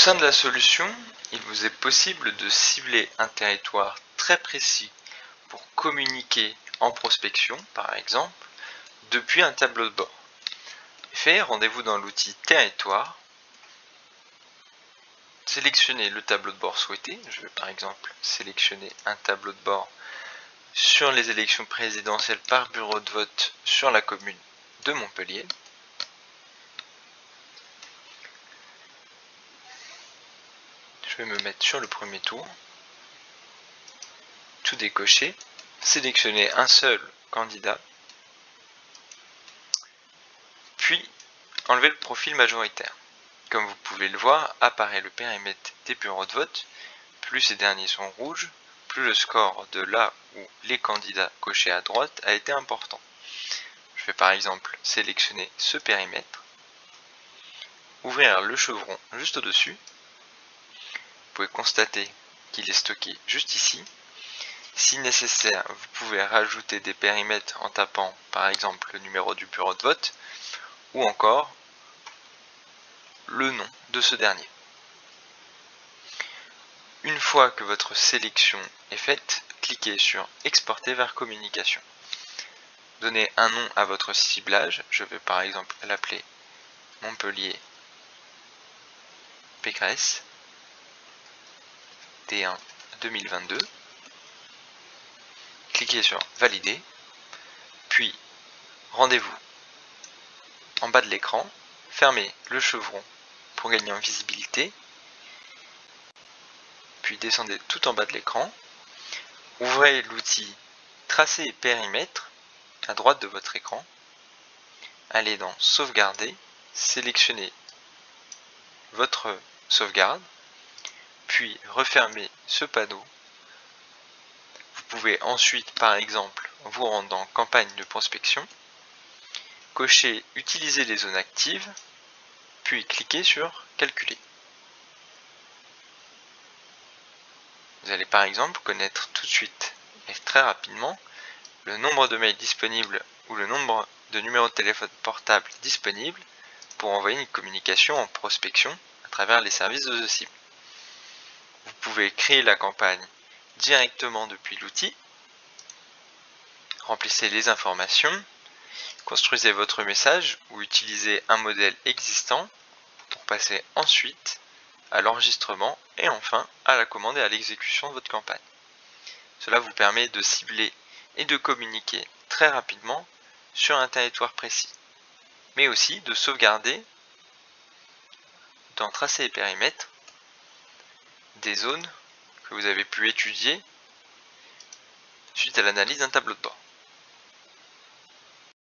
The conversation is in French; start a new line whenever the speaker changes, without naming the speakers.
sein de la solution, il vous est possible de cibler un territoire très précis pour communiquer en prospection, par exemple, depuis un tableau de bord. En effet, rendez-vous dans l'outil Territoire, sélectionnez le tableau de bord souhaité. Je vais par exemple sélectionner un tableau de bord sur les élections présidentielles par bureau de vote sur la commune de Montpellier. Je vais me mettre sur le premier tour, tout décocher, sélectionner un seul candidat, puis enlever le profil majoritaire. Comme vous pouvez le voir, apparaît le périmètre des bureaux de vote. Plus ces derniers sont rouges, plus le score de là où les candidats cochés à droite a été important. Je vais par exemple sélectionner ce périmètre, ouvrir le chevron juste au-dessus. Vous pouvez constater qu'il est stocké juste ici. Si nécessaire, vous pouvez rajouter des périmètres en tapant par exemple le numéro du bureau de vote ou encore le nom de ce dernier. Une fois que votre sélection est faite, cliquez sur Exporter vers communication. Donnez un nom à votre ciblage, je vais par exemple l'appeler Montpellier Pécresse T1 2022. Cliquez sur Valider, puis rendez-vous en bas de l'écran, fermez le chevron pour gagner en visibilité, puis descendez tout en bas de l'écran, ouvrez l'outil Tracer et périmètre à droite de votre écran, allez dans Sauvegarder, sélectionnez votre sauvegarde, puis refermez ce panneau. Vous pouvez ensuite par exemple vous rendre dans Campagne de prospection, cocher Utiliser les zones actives, puis cliquez sur Calculer. Vous allez par exemple connaître tout de suite et très rapidement le nombre de mails disponibles ou le nombre de numéros de téléphone portable disponibles pour envoyer une communication en prospection à travers les services de The Cible. Vous pouvez créer la campagne directement depuis l'outil, remplissez les informations, construisez votre message ou utilisez un modèle existant pour passer ensuite à l'enregistrement et enfin à la commande et à l'exécution de votre campagne. Cela vous permet de cibler et de communiquer très rapidement sur un territoire précis, mais aussi de sauvegarder dans Tracer et périmètre des zones que vous avez pu étudier suite à l'analyse d'un tableau de bord.